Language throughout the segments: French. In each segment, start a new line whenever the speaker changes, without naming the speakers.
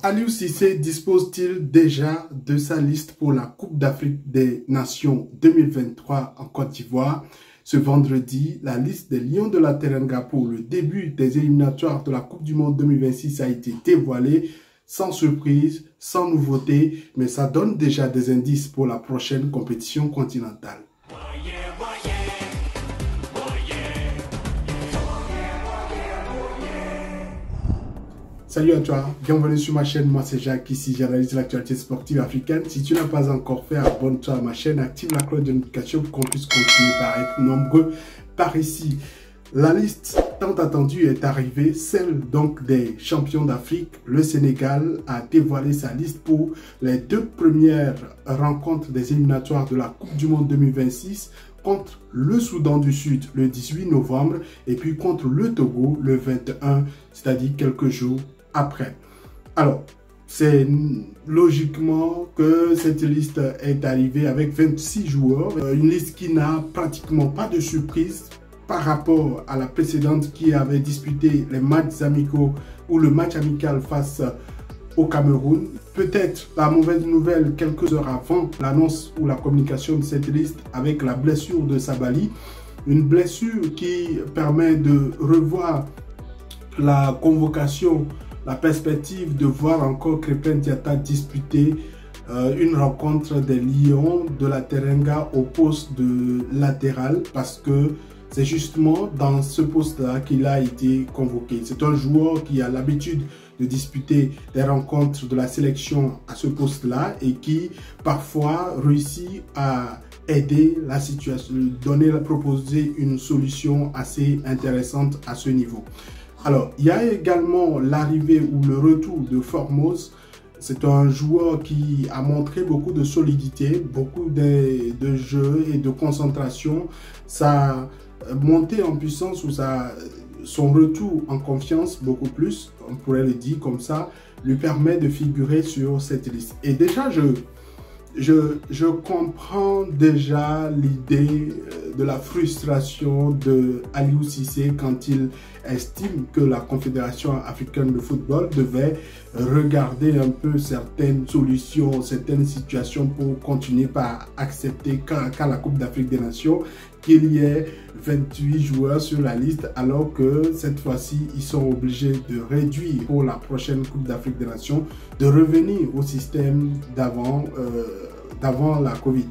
Aliou Cissé dispose-t-il déjà de sa liste pour la Coupe d'Afrique des Nations 2023 en Côte d'Ivoire? Ce vendredi, la liste des Lions de la Teranga pour le début des éliminatoires de la Coupe du Monde 2026 a été dévoilée, sans surprise, sans nouveauté, mais ça donne déjà des indices pour la prochaine compétition continentale. Salut à toi, bienvenue sur ma chaîne, moi c'est Jacques, ici j'analyse l'actualité sportive africaine. Si tu n'as pas encore fait, abonne-toi à ma chaîne, active la cloche de notification pour qu'on puisse continuer par être nombreux par ici. La liste tant attendue est arrivée, celle donc des champions d'Afrique. Le Sénégal a dévoilé sa liste pour les deux premières rencontres des éliminatoires de la Coupe du Monde 2026 contre le Soudan du Sud le 18 novembre et puis contre le Togo le 21, c'est-à-dire quelques jours après. Alors, c'est logiquement que cette liste est arrivée avec 26 joueurs, une liste qui n'a pratiquement pas de surprise par rapport à la précédente qui avait disputé les matchs amicaux ou le match amical face au Cameroun. Peut-être la mauvaise nouvelle quelques heures avant l'annonce ou la communication de cette liste avec la blessure de Sabali, une blessure qui permet de revoir la convocation, la perspective de voir encore Crépin Diatta disputer une rencontre des Lions de la Teranga au poste de latéral, parce que c'est justement dans ce poste-là qu'il a été convoqué. C'est un joueur qui a l'habitude de disputer des rencontres de la sélection à ce poste-là et qui parfois réussit à aider la situation, proposer une solution assez intéressante à ce niveau. Alors, il y a également l'arrivée ou le retour de Formose. C'est un joueur qui a montré beaucoup de solidité, beaucoup de jeu et de concentration. Sa montée en puissance ou son retour en confiance, beaucoup plus, on pourrait le dire comme ça, lui permet de figurer sur cette liste. Et déjà, je comprends déjà l'idée de la frustration de Aliou Cissé quand il estime que la Confédération africaine de football devait regarder un peu certaines solutions, certaines situations pour continuer par accepter qu'à la Coupe d'Afrique des Nations qu'il y ait 28 joueurs sur la liste, alors que cette fois-ci, ils sont obligés de réduire pour la prochaine Coupe d'Afrique des Nations, de revenir au système d'avant la Covid.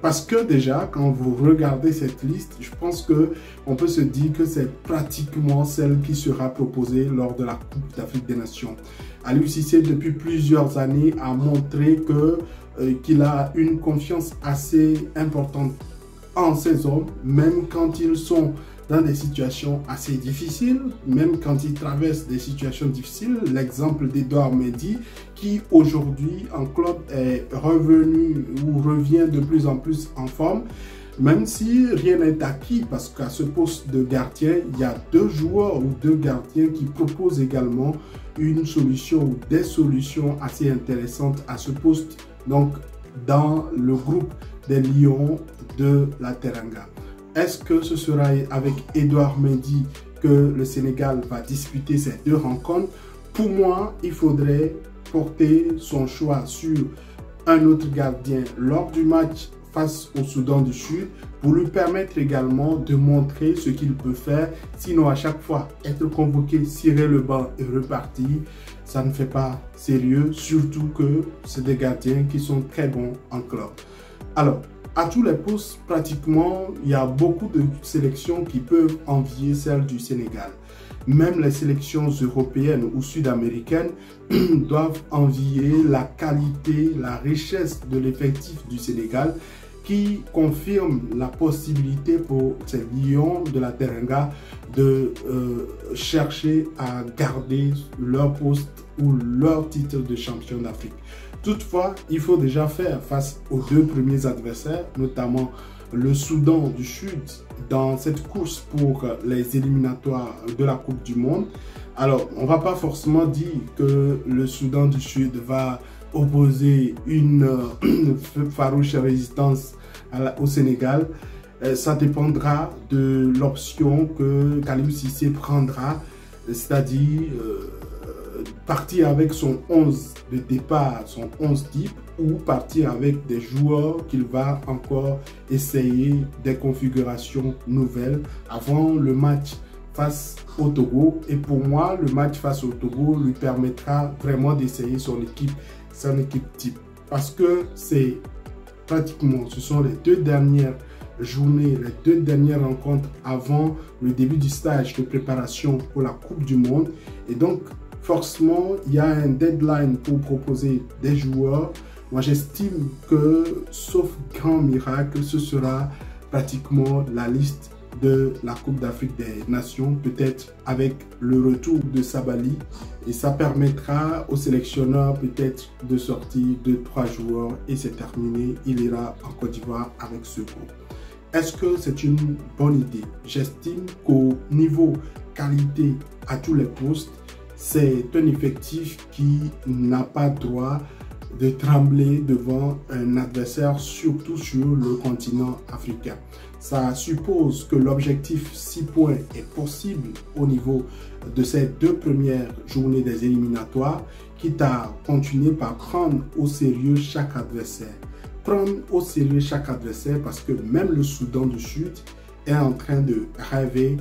Parce que déjà, quand vous regardez cette liste, je pense qu'on peut se dire que c'est pratiquement celle qui sera proposée lors de la Coupe d'Afrique des Nations. Aliou Cissé, depuis plusieurs années, a montré qu'il a une confiance assez importante en ces hommes, même quand ils sont dans des situations assez difficiles, même quand ils traversent des situations difficiles. L'exemple d'Edouard Mendy, qui aujourd'hui en club est revenu ou revient de plus en plus en forme, même si rien n'est acquis, parce qu'à ce poste de gardien, il y a deux joueurs ou deux gardiens qui proposent également une solution ou des solutions assez intéressantes à ce poste, donc dans le groupe des Lions de la Teranga. Est-ce que ce sera avec Edouard Mendy que le Sénégal va disputer ces deux rencontres? Pour moi, il faudrait porter son choix sur un autre gardien lors du match face au Soudan du Sud pour lui permettre également de montrer ce qu'il peut faire. Sinon, à chaque fois, être convoqué, cirer le banc et repartir, ça ne fait pas sérieux, surtout que c'est des gardiens qui sont très bons en club. Alors, à tous les postes, pratiquement, il y a beaucoup de sélections qui peuvent envier celle du Sénégal. Même les sélections européennes ou sud-américaines doivent envier la qualité, la richesse de l'effectif du Sénégal, qui confirme la possibilité pour ces Lions de la Teranga de chercher à garder leur poste ou leur titre de champion d'Afrique. Toutefois, il faut déjà faire face aux deux premiers adversaires, notamment le Soudan du Sud, dans cette course pour les éliminatoires de la Coupe du Monde. Alors, on ne va pas forcément dire que le Soudan du Sud va opposer une farouche résistance au Sénégal. Ça dépendra de l'option que Aliou Cissé prendra, c'est-à-dire partir avec son 11 de départ, son 11 type, ou partir avec des joueurs qu'il va encore essayer des configurations nouvelles avant le match face au Togo. Et pour moi, le match face au Togo lui permettra vraiment d'essayer son équipe type. Parce que c'est pratiquement, ce sont les 2 dernières journées, les 2 dernières rencontres avant le début du stage de préparation pour la Coupe du Monde. Et donc, forcément, il y a un deadline pour proposer des joueurs. Moi, j'estime que, sauf grand miracle, ce sera pratiquement la liste de la Coupe d'Afrique des Nations, peut-être avec le retour de Sabali. Et ça permettra au sélectionneur peut-être de sortir 2-3 joueurs et c'est terminé. Il ira en Côte d'Ivoire avec ce groupe. Est-ce que c'est une bonne idée? J'estime qu'au niveau qualité à tous les postes, c'est un effectif qui n'a pas droit de trembler devant un adversaire, surtout sur le continent africain. Ça suppose que l'objectif 6 points est possible au niveau de ces 2 premières journées des éliminatoires, quitte à continuer par prendre au sérieux chaque adversaire. Prendre au sérieux chaque adversaire parce que même le Soudan du Sud est en train de rêver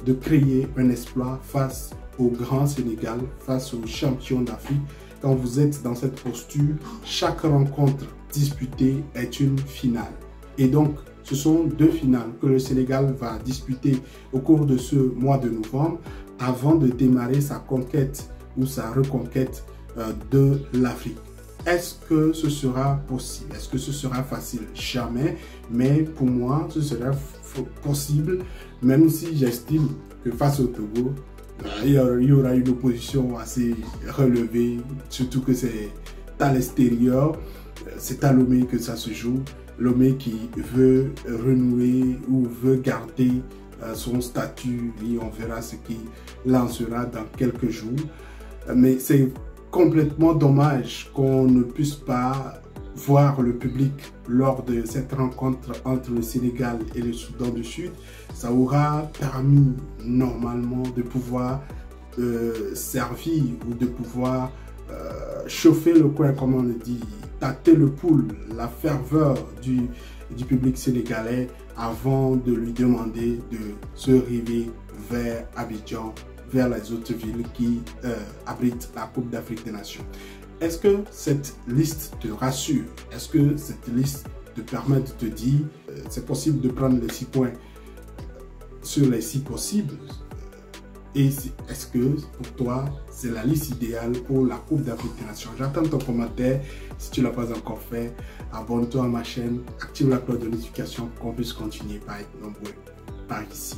de créer un exploit face au grand Sénégal, face aux champions d'Afrique. Quand vous êtes dans cette posture, chaque rencontre disputée est une finale. Et donc, ce sont 2 finales que le Sénégal va disputer au cours de ce mois de novembre avant de démarrer sa conquête ou sa reconquête de l'Afrique. Est-ce que ce sera possible? Est-ce que ce sera facile? Jamais. Mais pour moi, ce sera possible, même si j'estime que face au Togo, il y aura une opposition assez relevée, surtout que c'est à l'extérieur, c'est à Lomé que ça se joue. Lomé qui veut renouer ou veut garder son statut et on verra ce qu'il lancera dans quelques jours. Mais c'est complètement dommage qu'on ne puisse pas voir le public lors de cette rencontre entre le Sénégal et le Soudan du Sud. Ça aura permis normalement de pouvoir servir ou de pouvoir chauffer le coin, comme on le dit, tâter le pouls, la ferveur du public sénégalais avant de lui demander de se river vers Abidjan, vers les autres villes qui abritent la Coupe d'Afrique des Nations. Est-ce que cette liste te rassure? Est-ce que cette liste te permet de te dire c'est possible de prendre les 6 points sur les 6 possibles? Et est-ce que pour toi, c'est la liste idéale pour la Coupe d'Afrique des Nations? J'attends ton commentaire. Si tu ne l'as pas encore fait, abonne-toi à ma chaîne, active la cloche de notification pour qu'on puisse continuer par être nombreux par ici.